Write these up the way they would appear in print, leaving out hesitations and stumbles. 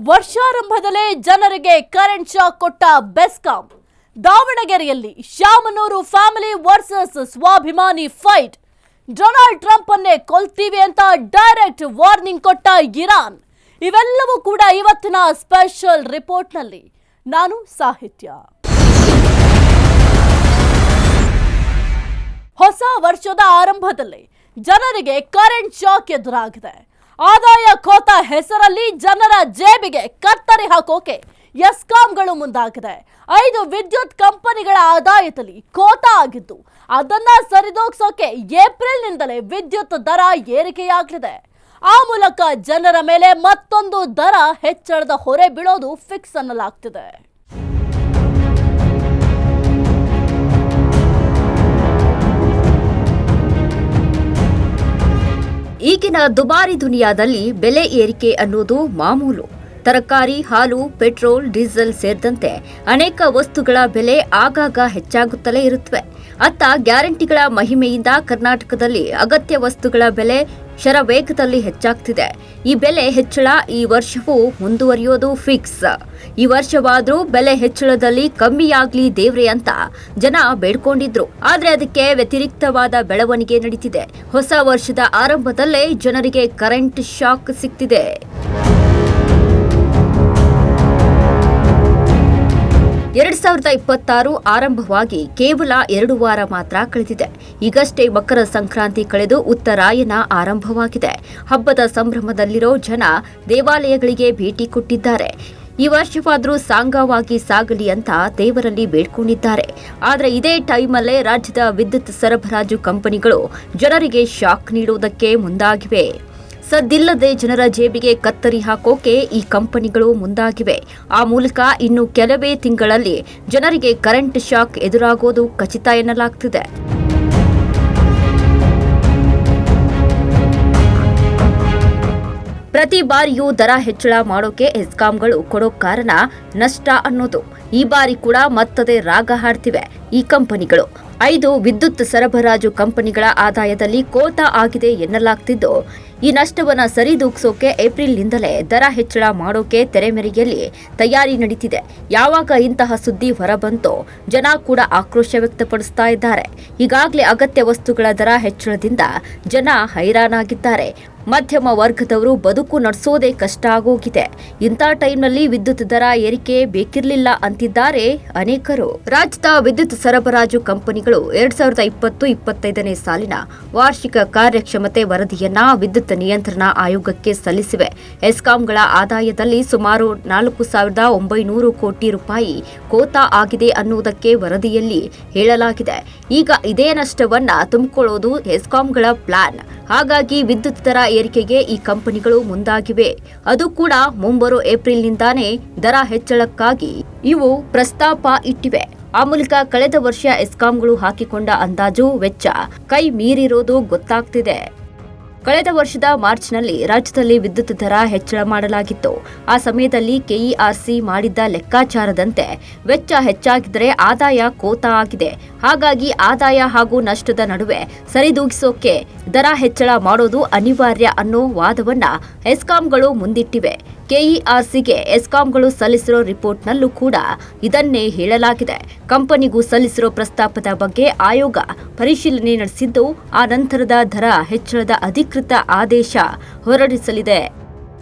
ವರ್ಷಾರಂಭದಲ್ಲೇ ಜನರಿಗೆ current shock ಕೊಟ್ಟ ಬೆಸ್ಕಾಂ. ದಾವಣಗೆರೆಯಲ್ಲಿ ಶಾಮನೂರು ಫ್ಯಾಮಿಲಿ ವರ್ಸಸ್ ಸ್ವಾಭಿಮಾನಿ ಫೈಟ್. ಡೊನಾಲ್ಡ್ ಟ್ರಂಪ್ ಅನ್ನೇ ಕೊಲ್ತೀವಿ ಅಂತ ಡೈರೆಕ್ಟ್ ವಾರ್ನಿಂಗ್ ಕೊಟ್ಟ ಇರಾನ್. ಇವೆಲ್ಲವೂ ಕೂಡ ಇವತ್ತಿನ ಸ್ಪೆಷಲ್ ರಿಪೋರ್ಟ್ನಲ್ಲಿ. ನಾನು ಸಾಹಿತ್ಯ. ಹೊಸ ವರ್ಷದ ಆರಂಭದಲ್ಲಿ ಜನರಿಗೆ ಕರೆಂಟ್ ಶಾಕ್ ಎದುರಾಗಿದೆ. ಆದಾಯ ಖೋತಾ ಹೆಸರಲ್ಲಿ ಜನರ ಜೇಬಿಗೆ ಕತ್ತರಿ ಹಾಕೋಕೆ ಎಸ್ಕಾಂಗಳು ಮುಂದಾಗಿದೆ. 5 ವಿದ್ಯುತ್ ಕಂಪನಿಗಳ ಆದಾಯದಲ್ಲಿ ಖೋತಾ ಆಗಿದ್ದು ಅದನ್ನ ಸರಿದೂಗಿಸೋಕೆ ಏಪ್ರಿಲ್ನಿಂದಲೇ ವಿದ್ಯುತ್ ದರ ಏರಿಕೆಯಾಗಲಿದೆ. ಆ ಮೂಲಕ ಜನರ ಮೇಲೆ ಮತ್ತೊಂದು ದರ ಹೆಚ್ಚಳದ ಹೊರೆ ಬೀಳೋದು ಫಿಕ್ಸ್ ಅನ್ನಲಾಗ್ತಿದೆ. ಈಗಿನ ದುಬಾರಿ ದುನಿಯಾದಲ್ಲಿ ಬೆಲೆ ಏರಿಕೆ ಅನ್ನೋದು ಮಾಮೂಲು. ತರಕಾರಿ, ಹಾಲು, ಪೆಟ್ರೋಲ್, ಡೀಸೆಲ್ ಸೇರಿದಂತೆ ಅನೇಕ ವಸ್ತುಗಳ ಬೆಲೆ ಆಗಾಗ ಹೆಚ್ಚಾಗುತ್ತಲೇ ಇರುತ್ತವೆ. ಅತ್ತ ಗ್ಯಾರಂಟಿಗಳ ಮಹಿಮೆಯಿಂದ ಕರ್ನಾಟಕದಲ್ಲಿ ಅಗತ್ಯ ವಸ್ತುಗಳ ಬೆಲೆ ಶರವೇಗದಲ್ಲಿ ಹೆಚ್ಚಾಗ್ತಿದೆ. ಈ ಬೆಲೆ ಹೆಚ್ಚಳ ಈ ವರ್ಷವೂ ಮುಂದುವರಿಯೋದು ಫಿಕ್ಸ್. ಈ ವರ್ಷವಾದ್ರೂ ಬೆಲೆ ಹೆಚ್ಚಳದಲ್ಲಿ ಕಮ್ಮಿಯಾಗ್ಲಿ ದೇವ್ರೆ ಅಂತ ಜನ ಬೇಡ್ಕೊಂಡಿದ್ರು. ಆದ್ರೆ ಅದಕ್ಕೆ ವ್ಯತಿರಿಕ್ತವಾದ ಬೆಳವಣಿಗೆ ನಡೀತಿದೆ. ಹೊಸ ವರ್ಷದ ಆರಂಭದಲ್ಲೇ ಜನರಿಗೆ ಕರೆಂಟ್ ಶಾಕ್ ಸಿಗ್ತಿದೆ. ಎರಡ್ 2026 ಆರಂಭವಾಗಿ ಕೇವಲ 2 ವಾರ ಮಾತ್ರ ಕಳೆದಿದೆ. ಈಗಷ್ಟೇ ಮಕರ ಸಂಕ್ರಾಂತಿ ಕಳೆದು ಉತ್ತರಾಯಣ ಆರಂಭವಾಗಿದೆ. ಹಬ್ಬದ ಸಂಭ್ರಮದಲ್ಲಿರೋ ಜನ ದೇವಾಲಯಗಳಿಗೆ ಭೇಟಿ ಕೊಟ್ಟಿದ್ದಾರೆ. ಈ ವರ್ಷವಾದ್ರೂ ಸಾಂಗವಾಗಿ ಸಾಗಲಿ ಅಂತ ದೇವರಲ್ಲಿ ಬೇಡ್ಕೊಂಡಿದ್ದಾರೆ. ಆದರೆ ಇದೇ ಟೈಮಲ್ಲೇ ರಾಜ್ಯದ ವಿದ್ಯುತ್ ಸರಬರಾಜು ಕಂಪನಿಗಳು ಜನರಿಗೆ ಶಾಕ್ ನೀಡುವುದಕ್ಕೆ ಮುಂದಾಗಿವೆ. ಸದ್ದಿಲ್ಲದೆ ಜನರ ಜೇಬಿಗೆ ಕತ್ತರಿ ಹಾಕೋಕೆ ಈ ಕಂಪನಿಗಳು ಮುಂದಾಗಿವೆ. ಆ ಮೂಲಕ ಇನ್ನು ಕೆಲವೇ ತಿಂಗಳಲ್ಲಿ ಜನರಿಗೆ ಕರೆಂಟ್ ಶಾಕ್ ಎದುರಾಗೋದು ಖಚಿತ ಎನ್ನಲಾಗ್ತಿದೆ. ಪ್ರತಿ ಬಾರಿಯೂ ದರ ಹೆಚ್ಚಳ ಮಾಡೋಕೆ ಎಸ್ಕಾಂಗಳು ಕೊಡೋ ಕಾರಣ ನಷ್ಟ ಅನ್ನೋದು. ಈ ಬಾರಿ ಕೂಡ ಮತ್ತದೇ ರಾಗ ಹಾಡ್ತಿವೆ ಈ ಕಂಪನಿಗಳು. 5 ವಿದ್ಯುತ್ ಸರಬರಾಜು ಕಂಪನಿಗಳ ಆದಾಯದಲ್ಲಿ ಖೋತಾ ಆಗಿದೆ ಎನ್ನಲಾಗ್ತಿದ್ದು, ಈ ನಷ್ಟವನ್ನು ಸರಿದೂಗಿಸೋಕೆ ಏಪ್ರಿಲ್ನಿಂದಲೇ ದರ ಹೆಚ್ಚಳ ಮಾಡೋಕೆ ತೆರೆಮರೆಯಲ್ಲಿ ತಯಾರಿ ನಡೀತಿದೆ. ಯಾವಾಗ ಇಂತಹ ಸುದ್ದಿ ಹೊರಬಂತೋ ಜನ ಕೂಡ ಆಕ್ರೋಶ ವ್ಯಕ್ತಪಡಿಸ್ತಾ ಇದ್ದಾರೆ. ಈಗಾಗಲೇ ಅಗತ್ಯ ವಸ್ತುಗಳ ದರ ಹೆಚ್ಚಳದಿಂದ ಜನ ಹೈರಾಣಾಗಿದ್ದಾರೆ. ಮಧ್ಯಮ ವರ್ಗದವರು ಬದುಕು ನಡೆಸೋದೇ ಕಷ್ಟ ಆಗೋಗಿದೆ. ಇಂಥ ಟೈಮ್ನಲ್ಲಿ ವಿದ್ಯುತ್ ದರ ಏರಿಕೆ ಬೇಕಿರಲಿಲ್ಲ ಅಂತಿದ್ದಾರೆ ಅನೇಕರು. ರಾಜ್ಯದ ವಿದ್ಯುತ್ ಸರಬರಾಜು ಕಂಪನಿಗಳು 2020-25ನೇ ಸಾಲಿನ ವಾರ್ಷಿಕ ಕಾರ್ಯಕ್ಷಮತೆ ವರದಿಯನ್ನ ವಿದ್ಯುತ್ ನಿಯಂತ್ರಣ ಆಯೋಗಕ್ಕೆ ಸಲ್ಲಿಸಿವೆ. ಎಸ್ಕಾಂಗಳ ಆದಾಯದಲ್ಲಿ ಸುಮಾರು 4,900 ಕೋಟಿ ರೂಪಾಯಿ ಖೋತಾ ಆಗಿದೆ ಅನ್ನುವುದಕ್ಕೆ ವರದಿಯಲ್ಲಿ ಹೇಳಲಾಗಿದೆ. ಈಗ ಇದೇ ನಷ್ಟವನ್ನ ತುಂಬಿಕೊಳ್ಳೋದು ಎಸ್ಕಾಂಗಳ ಪ್ಲಾನ್. ಹಾಗಾಗಿ ವಿದ್ಯುತ್ ದರ ಏರಿಕೆಗೆ ಈ ಕಂಪನಿಗಳು ಮುಂದಾಗಿವೆ. ಅದು ಕೂಡ ಮುಂಬರೋ ಏಪ್ರಿಲ್ನಿಂದಾನೇ ದರ ಹೆಚ್ಚಳಕ್ಕಾಗಿ ಇವು ಪ್ರಸ್ತಾಪ ಇಟ್ಟಿವೆ. ಆ ಮೂಲಕ ಕಳೆದ ವರ್ಷ ಎಸ್ಕಾಂಗಳು ಹಾಕಿಕೊಂಡ ಅಂದಾಜು ವೆಚ್ಚ ಕೈ ಮೀರಿರೋದು ಗೊತ್ತಾಗ್ತಿದೆ. ಕಳೆದ ವರ್ಷದ ಮಾರ್ಚ್ನಲ್ಲಿ ರಾಜ್ಯದಲ್ಲಿ ವಿದ್ಯುತ್ ದರ ಹೆಚ್ಚಳ ಮಾಡಲಾಗಿತ್ತು. ಆ ಸಮಯದಲ್ಲಿ ಕೆಇಆರ್ಸಿ ಮಾಡಿದ್ದ ಲೆಕ್ಕಾಚಾರದಂತೆ ವೆಚ್ಚ ಹೆಚ್ಚಾಗಿದ್ದರೆ ಆದಾಯ ಖೋತಾ ಆಗಿದೆ. ಹಾಗಾಗಿ ಆದಾಯ ಹಾಗೂ ನಷ್ಟದ ನಡುವೆ ಸರಿದೂಗಿಸೋಕೆ ದರ ಹೆಚ್ಚಳ ಮಾಡೋದು ಅನಿವಾರ್ಯ ಅನ್ನೋ ವಾದವನ್ನ ಎಸ್ಕಾಂಗಳು ಮುಂದಿಟ್ಟಿವೆ. ಕೆಇಆರ್ಸಿಗೆ ಎಸ್ಕಾಂಗಳು ಸಲ್ಲಿಸಿರೋ ರಿಪೋರ್ಟ್ನಲ್ಲೂ ಕೂಡ ಇದನ್ನೇ ಹೇಳಲಾಗಿದೆ. ಕಂಪನಿಗೂ ಸಲ್ಲಿಸಿರೋ ಪ್ರಸ್ತಾಪದ ಬಗ್ಗೆ ಆಯೋಗ ಪರಿಶೀಲನೆ ನಡೆಸಿದ್ದು, ಆ ನಂತರದ ದರ ಹೆಚ್ಚಳದ ಅಧಿಕೃತ ಆದೇಶ ಹೊರಡಿಸಲಿದೆ.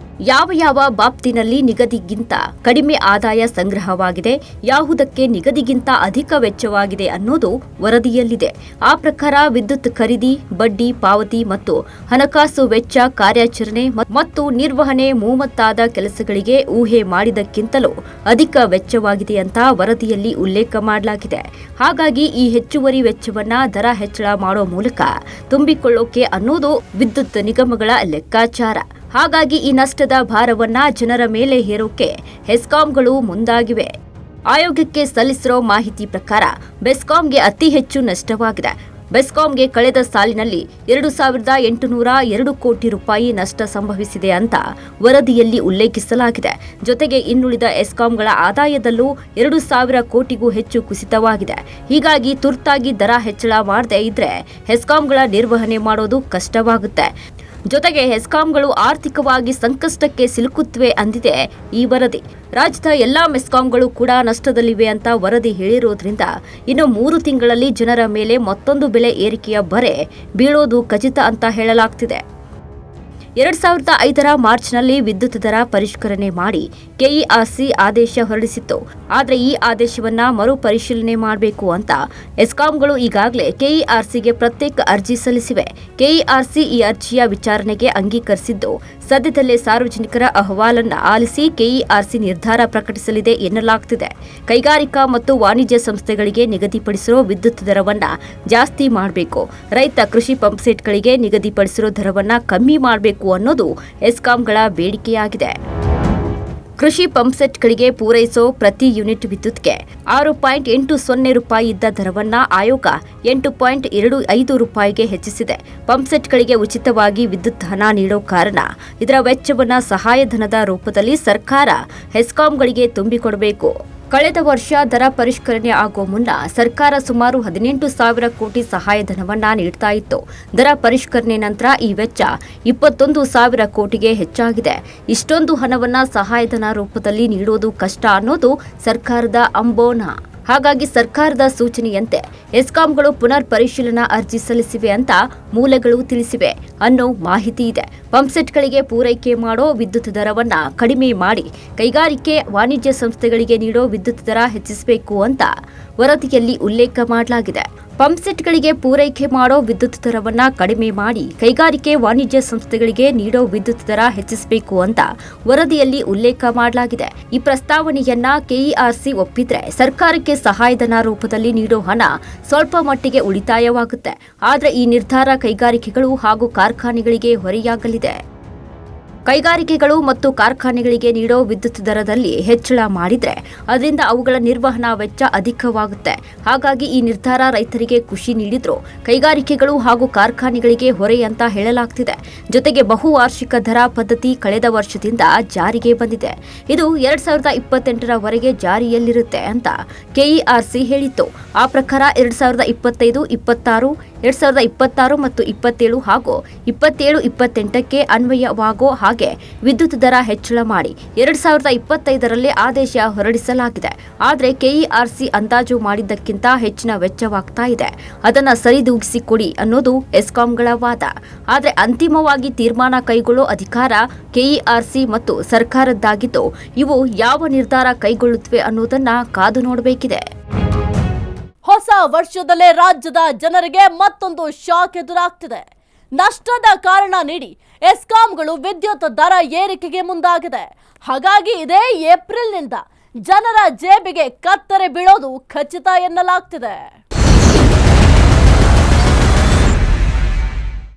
ಯಾವ ಬಾಬ್ತಿನಲ್ಲಿ ನಿಗದಿಗಿಂತ ಕಡಿಮೆ ಆದಾಯ ಸಂಗ್ರಹವಾಗಿದೆ, ಯಾವುದಕ್ಕೆ ನಿಗದಿಗಿಂತ ಅಧಿಕ ವೆಚ್ಚವಾಗಿದೆ ಅನ್ನೋದು ವರದಿಯಲ್ಲಿದೆ. ಆ ಪ್ರಕಾರ ವಿದ್ಯುತ್ ಖರೀದಿ, ಬಡ್ಡಿ ಪಾವತಿ ಮತ್ತು ಹಣಕಾಸು ವೆಚ್ಚ, ಕಾರ್ಯಾಚರಣೆ ಮತ್ತು ನಿರ್ವಹಣೆ ಮೂವತ್ತಾದ ಕೆಲಸಗಳಿಗೆ ಊಹೆ ಮಾಡಿದಕ್ಕಿಂತಲೂ ಅಧಿಕ ವೆಚ್ಚವಾಗಿದೆ ಅಂತ ವರದಿಯಲ್ಲಿ ಉಲ್ಲೇಖ ಮಾಡಲಾಗಿದೆ. ಹಾಗಾಗಿ ಈ ಹೆಚ್ಚುವರಿ ವೆಚ್ಚವನ್ನ ದರ ಹೆಚ್ಚಳ ಮಾಡೋ ಮೂಲಕ ತುಂಬಿಕೊಳ್ಳೋಕೆ ಅನ್ನೋದು ವಿದ್ಯುತ್ ನಿಗಮಗಳ ಲೆಕ್ಕಾಚಾರ. ಹಾಗಾಗಿ ಈ ನಷ್ಟದ ಭಾರವನ್ನ ಜನರ ಮೇಲೆ ಹೇರೋಕೆ ಎಸ್ಕಾಂಗಳು ಮುಂದಾಗಿವೆ. ಆಯೋಗಕ್ಕೆ ಸಲ್ಲಿಸಿರೋ ಮಾಹಿತಿ ಪ್ರಕಾರ ಬೆಸ್ಕಾಂಗೆ ಅತಿ ಹೆಚ್ಚು ನಷ್ಟವಾಗಿದೆ. ಬೆಸ್ಕಾಂಗೆ ಕಳೆದ ಸಾಲಿನಲ್ಲಿ 2,802 ಕೋಟಿ ರೂಪಾಯಿ ನಷ್ಟ ಸಂಭವಿಸಿದೆ ಅಂತ ವರದಿಯಲ್ಲಿ ಉಲ್ಲೇಖಿಸಲಾಗಿದೆ. ಜೊತೆಗೆ ಇನ್ನುಳಿದ ಎಸ್ಕಾಂಗಳ ಆದಾಯದಲ್ಲೂ 2,000 ಕೋಟಿಗೂ ಹೆಚ್ಚು ಕುಸಿತವಾಗಿದೆ. ಹೀಗಾಗಿ ತುರ್ತಾಗಿ ದರ ಹೆಚ್ಚಳ ಮಾಡದೇ ಇದ್ರೆ ಎಸ್ಕಾಂಗಳ ನಿರ್ವಹಣೆ ಮಾಡೋದು ಕಷ್ಟವಾಗುತ್ತೆ. ಜೊತೆಗೆ ಹೆಸ್ಕಾಂಗಳು ಆರ್ಥಿಕವಾಗಿ ಸಂಕಷ್ಟಕ್ಕೆ ಸಿಲುಕುತ್ತಿವೆ ಅಂದಿದೆ ಈ ವರದಿ. ರಾಜ್ಯದ ಎಲ್ಲಾ ಮೆಸ್ಕಾಂಗಳು ಕೂಡ ನಷ್ಟದಲ್ಲಿವೆ ಅಂತ ವರದಿ ಹೇಳಿರೋದ್ರಿಂದ ಇನ್ನು 3 ತಿಂಗಳಲ್ಲಿ ಜನರ ಮೇಲೆ ಮತ್ತೊಂದು ಬೆಲೆ ಏರಿಕೆಯ ಬರೆ ಬೀಳೋದು ಖಚಿತ ಅಂತ ಹೇಳಲಾಗ್ತಿದೆ. 2005ರ ಮಾರ್ಚ್ನಲ್ಲಿ ವಿದ್ಯುತ್ ದರ ಪರಿಷ್ಕರಣೆ ಮಾಡಿ ಕೆಇಆರ್ಸಿ ಆದೇಶ ಹೊರಡಿಸಿತ್ತು. ಆದರೆ ಈ ಆದೇಶವನ್ನ ಮರುಪರಿಶೀಲನೆ ಮಾಡಬೇಕು ಅಂತ ಎಸ್ಕಾಂಗಳು ಈಗಾಗಲೇ ಕೆಇಆರ್ಸಿಗೆ ಪ್ರತ್ಯೇಕ ಅರ್ಜಿ ಸಲ್ಲಿಸಿವೆ. ಕೆಇಆರ್ಸಿ ಈ ಅರ್ಜಿಯ ವಿಚಾರಣೆಗೆ ಅಂಗೀಕರಿಸಿದ್ದು ಸದ್ಯದಲ್ಲೇ ಸಾರ್ವಜನಿಕರ ಅಹವಾಲನ್ನ ಆಲಿಸಿ ಕೆಇಆರ್ಸಿ ನಿರ್ಧಾರ ಪ್ರಕಟಿಸಲಿದೆ ಎನ್ನಲಾಗ್ತಿದೆ. ಕೈಗಾರಿಕಾ ಮತ್ತು ವಾಣಿಜ್ಯ ಸಂಸ್ಥೆಗಳಿಗೆ ನಿಗದಿಪಡಿಸಿರೋ ವಿದ್ಯುತ್ ದರವನ್ನ ಜಾಸ್ತಿ ಮಾಡಬೇಕು, ರೈತ ಕೃಷಿ ಪಂಪ್ಸೆಟ್ಗಳಿಗೆ ನಿಗದಿಪಡಿಸಿರೋ ದರವನ್ನ ಕಮ್ಮಿ ಮಾಡಬೇಕು ಅನ್ನೋದು ಎಸ್ಕಾಂಗಳ ಬೇಡಿಕೆಯಾಗಿದೆ. ಕೃಷಿ ಪಂಪ್ಸೆಟ್ಗಳಿಗೆ ಪೂರೈಸೋ ಪ್ರತಿ ಯೂನಿಟ್ ವಿದ್ಯುತ್ಗೆ 6.80 ರೂಪಾಯಿ ಇದ್ದ ದರವನ್ನ ಆಯೋಗ 8.25 ರೂಪಾಯಿಗೆ ಹೆಚ್ಚಿಸಿದೆ. ಪಂಪ್ಸೆಟ್ಗಳಿಗೆ ಉಚಿತವಾಗಿ ವಿದ್ಯುತ್ ಹಣ ನೀಡೋ ಕಾರಣ ಇದರ ವೆಚ್ಚವನ್ನ ಸಹಾಯಧನದ ರೂಪದಲ್ಲಿ ಸರ್ಕಾರ ಹೆಸ್ಕಾಂಗಳಿಗೆ ತುಂಬಿಕೊಡಬೇಕು. ಕಳೆದ ವರ್ಷ ದರ ಪರಿಷ್ಕರಣೆ ಆಗೋ ಮುನ್ನ ಸರ್ಕಾರ ಸುಮಾರು 18,000 ಕೋಟಿ ಸಹಾಯಧನವನ್ನ ನೀಡ್ತಾ ಇತ್ತು. ದರ ಪರಿಷ್ಕರಣೆ ನಂತರ ಈ ವೆಚ್ಚ 21,000 ಕೋಟಿಗೆ ಹೆಚ್ಚಾಗಿದೆ. ಇಷ್ಟೊಂದು ಹಣವನ್ನ ಸಹಾಯಧನ ರೂಪದಲ್ಲಿ ನೀಡೋದು ಕಷ್ಟ ಅನ್ನೋದು ಸರ್ಕಾರದ ಅಂಬೋನ. ಹಾಗಾಗಿ ಸರ್ಕಾರದ ಸೂಚನೆಯಂತೆ ಎಸ್ಕಾಂಗಳು ಪುನರ್ ಪರಿಶೀಲನಾ ಅರ್ಜಿ ಸಲ್ಲಿಸಿವೆ ಅಂತ ಮೂಲಗಳು ತಿಳಿಸಿವೆ ಅನ್ನೋ ಮಾಹಿತಿ ಇದೆ. ಪಂಪ್ಸೆಟ್ಗಳಿಗೆ ಪೂರೈಕೆ ಮಾಡೋ ವಿದ್ಯುತ್ ದರವನ್ನ ಕಡಿಮೆ ಮಾಡಿ ಕೈಗಾರಿಕೆ ವಾಣಿಜ್ಯ ಸಂಸ್ಥೆಗಳಿಗೆ ನೀಡೋ ವಿದ್ಯುತ್ ದರ ಹೆಚ್ಚಿಸಬೇಕು ಅಂತ ವರದಿಯಲ್ಲಿ ಉಲ್ಲೇಖ ಮಾಡಲಾಗಿದೆ. ಪಂಪ್ಸೆಟ್ಗಳಿಗೆ ಪೂರೈಕೆ ಮಾಡೋ ವಿದ್ಯುತ್ ದರವನ್ನ ಕಡಿಮೆ ಮಾಡಿ ಕೈಗಾರಿಕೆ ವಾಣಿಜ್ಯ ಸಂಸ್ಥೆಗಳಿಗೆ ನೀಡೋ ವಿದ್ಯುತ್ ದರ ಹೆಚ್ಚಿಸಬೇಕು ಅಂತ ವರದಿಯಲ್ಲಿ ಉಲ್ಲೇಖ ಮಾಡಲಾಗಿದೆ. ಈ ಪ್ರಸ್ತಾವನೆಯನ್ನ ಕೆಇಆರ್ಸಿ ಒಪ್ಪಿದ್ರೆ ಸರ್ಕಾರಕ್ಕೆ ಸಹಾಯಧನ ರೂಪದಲ್ಲಿ ನೀಡೋ ಹಣ ಸ್ವಲ್ಪ ಮಟ್ಟಿಗೆ ಉಳಿತಾಯವಾಗುತ್ತೆ. ಆದರೆ ಈ ನಿರ್ಧಾರ ಕೈಗಾರಿಕೆಗಳು ಹಾಗೂ ಕಾರ್ಖಾನೆಗಳಿಗೆ ಹೊರೆಯಾಗಲಿದೆ. ಕೈಗಾರಿಕೆಗಳು ಮತ್ತು ಕಾರ್ಖಾನೆಗಳಿಗೆ ನೀಡೋ ವಿದ್ಯುತ್ ದರದಲ್ಲಿ ಹೆಚ್ಚಳ ಮಾಡಿದ್ರೆ ಅದರಿಂದ ಅವುಗಳ ನಿರ್ವಹಣಾ ವೆಚ್ಚ ಅಧಿಕವಾಗುತ್ತೆ. ಹಾಗಾಗಿ ಈ ನಿರ್ಧಾರ ರೈತರಿಗೆ ಖುಷಿ ನೀಡಿದ್ರು ಕೈಗಾರಿಕೆಗಳು ಹಾಗೂ ಕಾರ್ಖಾನೆಗಳಿಗೆ ಹೊರೆ ಅಂತ ಹೇಳಲಾಗ್ತಿದೆ. ಜೊತೆಗೆ ಬಹುವಾರ್ಷಿಕ ದರ ಪದ್ಧತಿ ಕಳೆದ ವರ್ಷದಿಂದ ಜಾರಿಗೆ ಬಂದಿದೆ. ಇದು 2028ರವರೆಗೆ ಜಾರಿಯಲ್ಲಿರುತ್ತೆ ಅಂತ ಕೆಇಆರ್ಸಿ ಹೇಳಿತ್ತು. ಆ ಪ್ರಕಾರ 2025, 26, 2026 ಮತ್ತು 27 ಹಾಗೂ 27-28ಕ್ಕೆ ಅನ್ವಯವಾಗೋ ಹಾಗೆ ವಿದ್ಯುತ್ ದರ ಹೆಚ್ಚಳ ಮಾಡಿ 2025ರಲ್ಲಿ ಆದೇಶ ಹೊರಡಿಸಲಾಗಿದೆ. ಆದರೆ ಕೆಇಆರ್ಸಿ ಅಂದಾಜು ಮಾಡಿದ್ದಕ್ಕಿಂತ ಹೆಚ್ಚಿನ ವೆಚ್ಚವಾಗ್ತಾ ಇದೆ. ಅದನ್ನ ಸರಿದೂಗಿಸಿಕೊಡಿ ಅನ್ನೋದು ಎಸ್ಕಾಂಗಳ ವಾದ. ಆದರೆ ಅಂತಿಮವಾಗಿ ತೀರ್ಮಾನ ಕೈಗೊಳ್ಳೋ ಅಧಿಕಾರ ಕೆಇಆರ್ಸಿ ಮತ್ತು ಸರ್ಕಾರದ್ದಾಗಿದ್ದು ಇವು ಯಾವ ನಿರ್ಧಾರ ಕೈಗೊಳ್ಳುತ್ತವೆ ಅನ್ನೋದನ್ನ ಕಾದು ನೋಡಬೇಕಿದೆ. ಹೊಸ ವರ್ಷದಲ್ಲೇ ರಾಜ್ಯದ ಜನರಿಗೆ ಮತ್ತೊಂದು ಶಾಕ್ ಎದುರಾಗ್ತಿದೆ. ನಷ್ಟದ ಕಾರಣ ನೀಡಿ ಎಸ್ಕಾಂಗಳು ವಿದ್ಯುತ್ ದರ ಏರಿಕೆಗೆ ಮುಂದಾಗಿದೆ. ಹಾಗಾಗಿ ಇದೇ ಏಪ್ರಿಲ್ನಿಂದ ಜನರ ಜೇಬಿಗೆ ಕತ್ತರಿ ಬೀಳೋದು ಖಚಿತ ಎನ್ನಲಾಗ್ತಿದೆ.